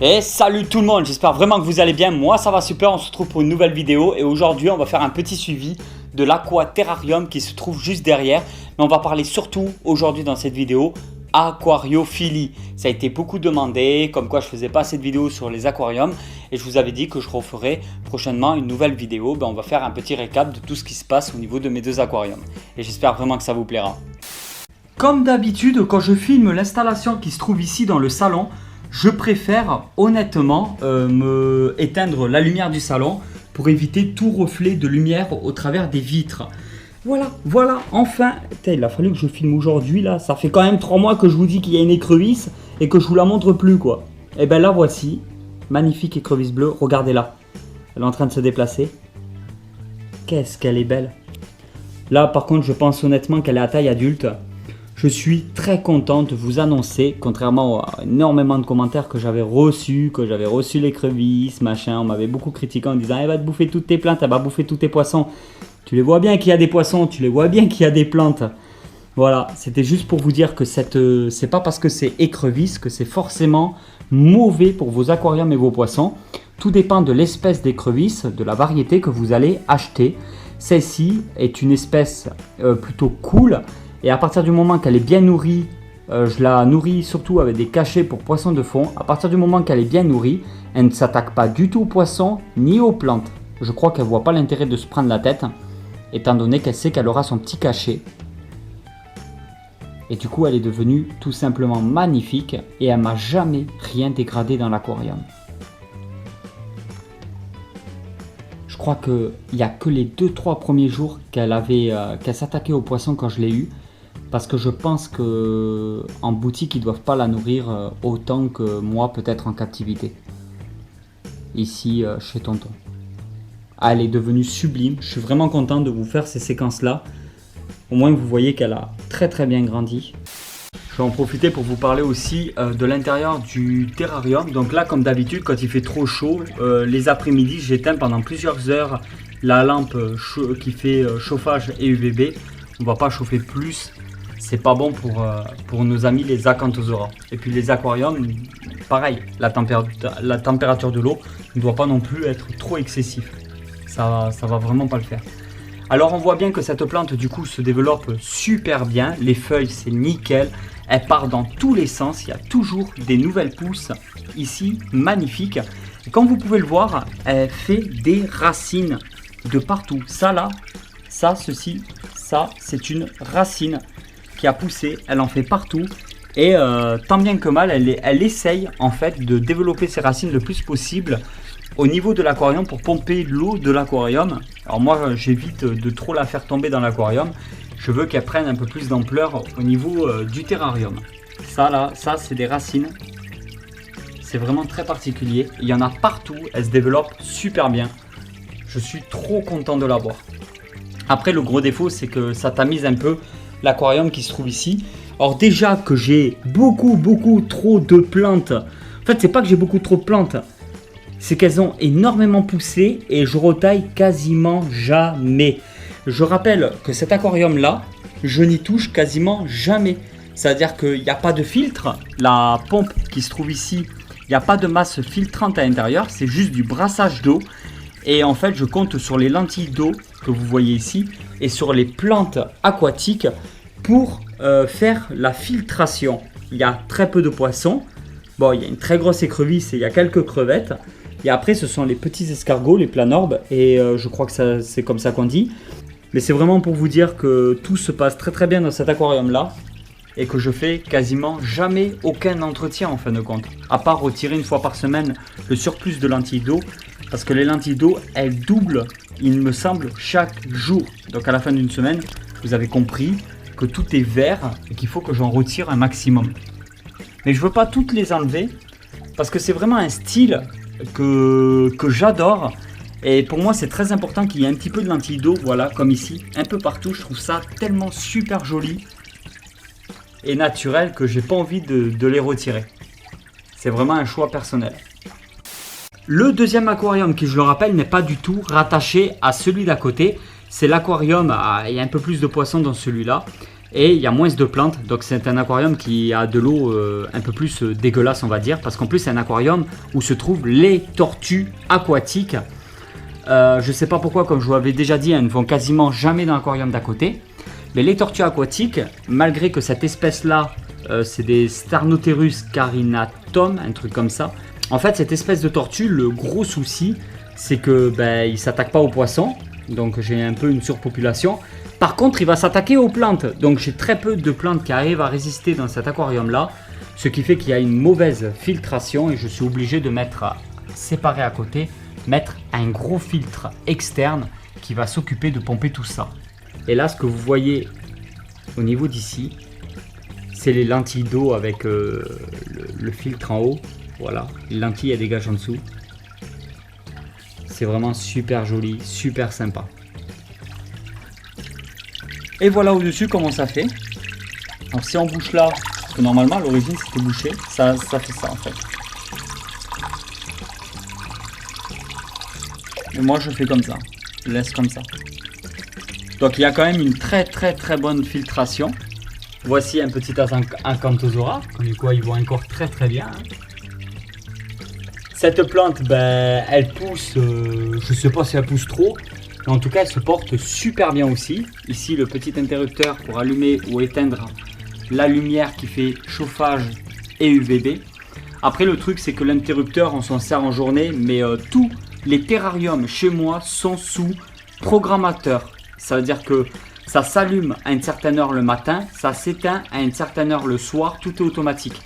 Et salut tout le monde, j'espère vraiment que vous allez bien. Moi ça va super, on se retrouve pour une nouvelle vidéo. Et aujourd'hui on va faire un petit suivi de l'Aqua Terrarium qui se trouve juste derrière. Mais on va parler surtout aujourd'hui dans cette vidéo aquariophilie. Ça a été beaucoup demandé, comme quoi je faisais pas cette vidéo sur les aquariums. Et je vous avais dit que je referai prochainement une nouvelle vidéo. On va faire un petit récap de tout ce qui se passe au niveau de mes deux aquariums. Et j'espère vraiment que ça vous plaira. Comme d'habitude, quand je filme l'installation qui se trouve ici dans le salon, je préfère honnêtement éteindre la lumière du salon pour éviter tout reflet de lumière au travers des vitres. Voilà, enfin, il a fallu que je filme aujourd'hui là, ça fait quand même 3 mois que je vous dis qu'il y a une écrevisse et que je vous la montre plus quoi. Et bien là voici, magnifique écrevisse bleue, regardez-la, elle est en train de se déplacer. Qu'est-ce qu'elle est belle. Là par contre je pense honnêtement qu'elle est à taille adulte. Je suis très content de vous annoncer, contrairement à énormément de commentaires que j'avais reçus, l'écrevisse, machin, on m'avait beaucoup critiqué en disant « Elle va te bouffer toutes tes plantes, elle va bouffer tous tes poissons. » Tu les vois bien qu'il y a des poissons, tu les vois bien qu'il y a des plantes. Voilà, c'était juste pour vous dire que c'est pas parce que c'est écrevisse que c'est forcément mauvais pour vos aquariums et vos poissons. Tout dépend de l'espèce d'écrevisse, de la variété que vous allez acheter. Celle-ci est une espèce plutôt cool. Et à partir du moment qu'elle est bien nourrie, je la nourris surtout avec des cachets pour poissons de fond. À partir du moment qu'elle est bien nourrie, elle ne s'attaque pas du tout aux poissons ni aux plantes. Je crois qu'elle ne voit pas l'intérêt de se prendre la tête, étant donné qu'elle sait qu'elle aura son petit cachet. Et du coup, elle est devenue tout simplement magnifique et elle m'a jamais rien dégradé dans l'aquarium. Je crois qu'il n'y a que les 2-3 premiers jours qu'elle s'attaquait aux poissons quand je l'ai eue. Parce que je pense qu'en boutique, ils ne doivent pas la nourrir autant que moi, peut-être en captivité. Ici, chez Tonton. Ah, elle est devenue sublime. Je suis vraiment content de vous faire ces séquences-là. Au moins, vous voyez qu'elle a très très bien grandi. Je vais en profiter pour vous parler aussi de l'intérieur du terrarium. Donc là, comme d'habitude, quand il fait trop chaud, les après-midi, j'éteins pendant plusieurs heures la lampe qui fait chauffage et UVB. On ne va pas chauffer plus. C'est pas bon pour nos amis les acanthosaura. Et puis les aquariums, pareil, la température de l'eau ne doit pas non plus être trop excessive. Ça va vraiment pas le faire. Alors on voit bien que cette plante du coup se développe super bien. Les feuilles c'est nickel. Elle part dans tous les sens. Il y a toujours des nouvelles pousses ici, magnifiques. Et comme vous pouvez le voir, elle fait des racines de partout. Ça là, ça, ceci, ça c'est une racine qui a poussé, elle en fait partout et tant bien que mal elle essaye en fait de développer ses racines le plus possible au niveau de l'aquarium pour pomper l'eau de l'aquarium. Alors moi j'évite de trop la faire tomber dans l'aquarium, je veux qu'elle prenne un peu plus d'ampleur au niveau du terrarium. Ça là, ça c'est des racines, c'est vraiment très particulier, il y en a partout, elle se développe super bien, je suis trop content de la voir. Après le gros défaut c'est que ça tamise un peu l'aquarium qui se trouve ici. Or déjà que j'ai beaucoup trop de plantes. En fait c'est pas que j'ai beaucoup trop de plantes, c'est qu'elles ont énormément poussé et je retaille quasiment jamais. Je rappelle que cet aquarium là, je n'y touche quasiment jamais. C'est-à-dire qu'il n'y a pas de filtre. La pompe qui se trouve ici, il n'y a pas de masse filtrante à l'intérieur, c'est juste du brassage d'eau. Et en fait je compte sur les lentilles d'eau que vous voyez ici et sur les plantes aquatiques pour faire la filtration. Il y a très peu de poissons. Bon, il y a une très grosse écrevisse et il y a quelques crevettes. Et après, ce sont les petits escargots, les planorbes. Et je crois que c'est comme ça qu'on dit. Mais c'est vraiment pour vous dire que tout se passe très très bien dans cet aquarium-là. Et que je fais quasiment jamais aucun entretien en fin de compte. À part retirer une fois par semaine le surplus de lentilles d'eau. Parce que les lentilles d'eau, elles doublent, il me semble, chaque jour. Donc à la fin d'une semaine, vous avez compris que tout est vert et qu'il faut que j'en retire un maximum. Mais je veux pas toutes les enlever parce que c'est vraiment un style que j'adore et pour moi c'est très important qu'il y ait un petit peu de lentilles d'eau, voilà, comme ici, un peu partout. Je trouve ça tellement super joli et naturel que j'ai pas envie de les retirer. C'est vraiment un choix personnel. Le deuxième aquarium qui, je le rappelle, n'est pas du tout rattaché à celui d'à côté. C'est l'aquarium, il y a un peu plus de poissons dans celui-là. et il y a moins de plantes. Donc c'est un aquarium qui a de l'eau un peu plus dégueulasse, on va dire, parce qu'en plus c'est un aquarium où se trouvent les tortues aquatiques. Je sais pas pourquoi, comme je vous l'avais déjà dit, elles ne vont quasiment jamais dans l'aquarium d'à côté. Mais les tortues aquatiques, malgré que cette espèce-là, c'est des Starnoterus carinatum, un truc comme ça. En fait, cette espèce de tortue, le gros souci, c'est que il s'attaque pas aux poissons. Donc j'ai un peu une surpopulation. Par contre, il va s'attaquer aux plantes. Donc j'ai très peu de plantes qui arrivent à résister dans cet aquarium-là. Ce qui fait qu'il y a une mauvaise filtration et je suis obligé de mettre séparé à côté, mettre un gros filtre externe qui va s'occuper de pomper tout ça. Et là, ce que vous voyez au niveau d'ici, c'est les lentilles d'eau avec le filtre en haut. Voilà, les lentilles, elles dégagent en dessous. C'est vraiment super joli, super sympa. Et voilà au-dessus comment ça fait. Alors si on bouche là, parce que normalement à l'origine c'était bouché, ça fait ça en fait. Et moi je fais comme ça, je laisse comme ça. Donc il y a quand même une très bonne filtration. Voici un petit Acanthosaura, comme quoi il voit encore très bien. Hein. Cette plante, elle pousse, je sais pas si elle pousse trop, mais en tout cas elle se porte super bien aussi. Ici le petit interrupteur pour allumer ou éteindre la lumière qui fait chauffage et UVB. Après le truc c'est que l'interrupteur on s'en sert en journée, mais tous les terrariums chez moi sont sous programmateur. Ça veut dire que ça s'allume à une certaine heure le matin, ça s'éteint à une certaine heure le soir, tout est automatique.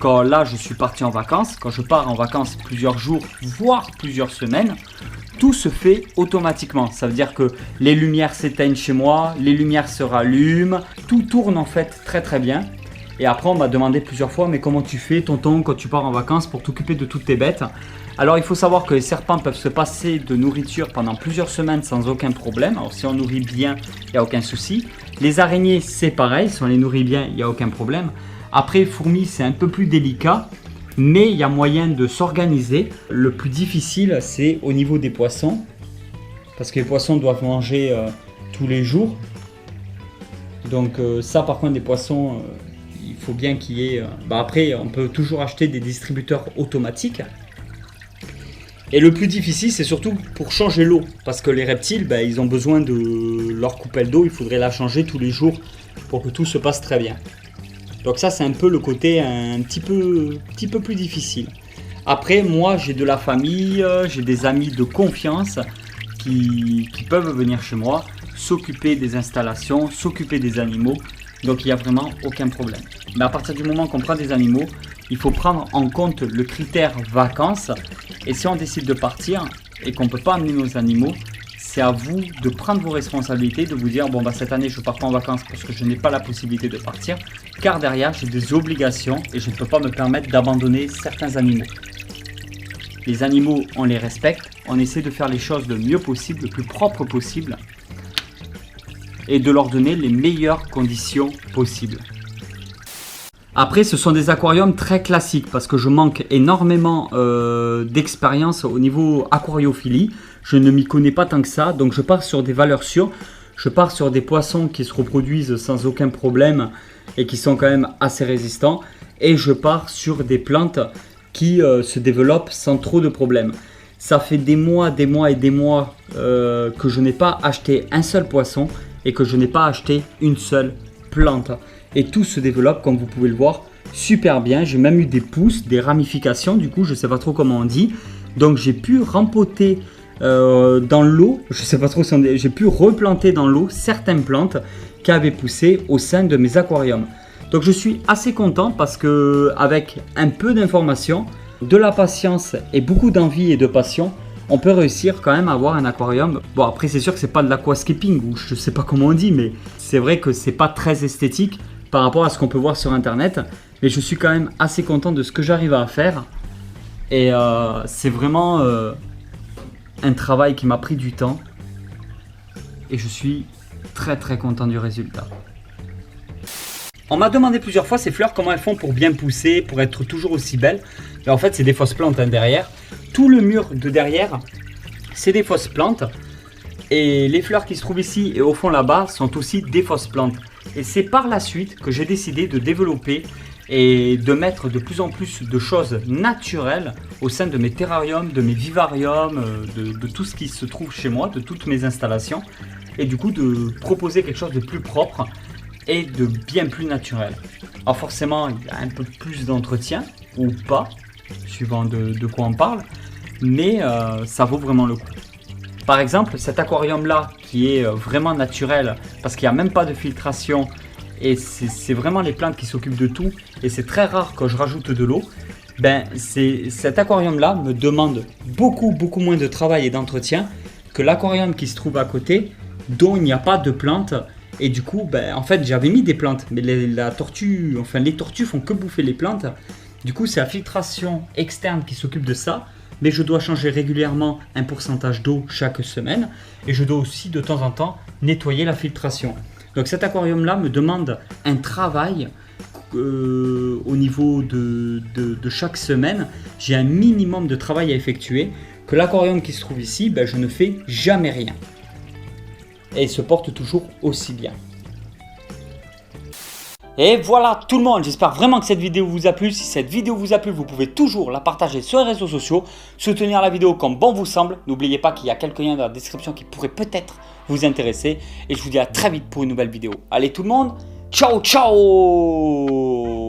Quand là je suis parti en vacances, quand je pars en vacances plusieurs jours, voire plusieurs semaines, tout se fait automatiquement. Ça veut dire que les lumières s'éteignent chez moi, les lumières se rallument, tout tourne en fait très bien. Et après on m'a demandé plusieurs fois, mais comment tu fais tonton quand tu pars en vacances pour t'occuper de toutes tes bêtes? Alors il faut savoir que les serpents peuvent se passer de nourriture pendant plusieurs semaines sans aucun problème. Alors si on nourrit bien, il n'y a aucun souci. Les araignées c'est pareil, si on les nourrit bien, il n'y a aucun problème. Après, fourmis, c'est un peu plus délicat, mais il y a moyen de s'organiser. Le plus difficile, c'est au niveau des poissons, parce que les poissons doivent manger tous les jours. Donc ça, par contre, des poissons, il faut bien qu'il y ait... après, on peut toujours acheter des distributeurs automatiques. Et le plus difficile, c'est surtout pour changer l'eau, parce que les reptiles, ils ont besoin de leur coupelle d'eau. Il faudrait la changer tous les jours pour que tout se passe très bien. Donc ça c'est un peu le côté un petit peu plus difficile. Après moi j'ai de la famille, j'ai des amis de confiance qui peuvent venir chez moi, s'occuper des installations, s'occuper des animaux. Donc il n'y a vraiment aucun problème. Mais à partir du moment qu'on prend des animaux, il faut prendre en compte le critère vacances. Et si on décide de partir et qu'on ne peut pas amener nos animaux, c'est à vous de prendre vos responsabilités, de vous dire bon cette année je ne pars pas en vacances parce que je n'ai pas la possibilité de partir, car derrière j'ai des obligations et je ne peux pas me permettre d'abandonner certains animaux. Les animaux on les respecte, on essaie de faire les choses le mieux possible, le plus propre possible et de leur donner les meilleures conditions possibles. Après ce sont des aquariums très classiques parce que je manque énormément d'expérience au niveau aquariophilie. Je ne m'y connais pas tant que ça, donc je pars sur des valeurs sûres. Je pars sur des poissons qui se reproduisent sans aucun problème et qui sont quand même assez résistants. Et je pars sur des plantes qui se développent sans trop de problèmes. Ça fait des mois que je n'ai pas acheté un seul poisson et que je n'ai pas acheté une seule plante. Et tout se développe, comme vous pouvez le voir, super bien. J'ai même eu des pousses, des ramifications, du coup je ne sais pas trop comment on dit. Donc j'ai pu rempoter dans l'eau, je sais pas trop si j'ai pu replanter dans l'eau certaines plantes qui avaient poussé au sein de mes aquariums. Donc je suis assez content parce que avec un peu d'informations, de la patience et beaucoup d'envie et de passion, on peut réussir quand même à avoir un aquarium. Bon après c'est sûr que c'est pas de l'aquascaping ou je sais pas comment on dit, mais c'est vrai que c'est pas très esthétique par rapport à ce qu'on peut voir sur internet, mais je suis quand même assez content de ce que j'arrive à faire et c'est vraiment un travail qui m'a pris du temps et je suis très content du résultat. On m'a demandé plusieurs fois ces fleurs comment elles font pour bien pousser, pour être toujours aussi belles. Mais en fait c'est des fausses plantes derrière. Tout le mur de derrière c'est des fausses plantes et les fleurs qui se trouvent ici et au fond là-bas sont aussi des fausses plantes. Et c'est par la suite que j'ai décidé de développer et de mettre de plus en plus de choses naturelles au sein de mes terrariums, de mes vivariums, de tout ce qui se trouve chez moi, de toutes mes installations. Et du coup de proposer quelque chose de plus propre et de bien plus naturel. Alors forcément, il y a un peu plus d'entretien, ou pas, suivant de quoi on parle, mais ça vaut vraiment le coup. Par exemple, cet aquarium-là, qui est vraiment naturel, parce qu'il n'y a même pas de filtration, et c'est vraiment les plantes qui s'occupent de tout, et c'est très rare que je rajoute de l'eau, cet aquarium-là me demande beaucoup moins de travail et d'entretien que l'aquarium qui se trouve à côté, dont il n'y a pas de plantes. Et du coup, en fait, j'avais mis des plantes, mais les tortues font que bouffer les plantes. Du coup, c'est la filtration externe qui s'occupe de ça, mais je dois changer régulièrement un pourcentage d'eau chaque semaine, et je dois aussi de temps en temps nettoyer la filtration. Donc cet aquarium-là me demande un travail au niveau de chaque semaine. J'ai un minimum de travail à effectuer, que l'aquarium qui se trouve ici, je ne fais jamais rien. Et il se porte toujours aussi bien. Et voilà tout le monde, j'espère vraiment que cette vidéo vous a plu. Si cette vidéo vous a plu, vous pouvez toujours la partager sur les réseaux sociaux, soutenir la vidéo comme bon vous semble. N'oubliez pas qu'il y a quelques liens dans la description qui pourraient peut-être vous intéresser. Et je vous dis à très vite pour une nouvelle vidéo. Allez tout le monde, ciao ciao!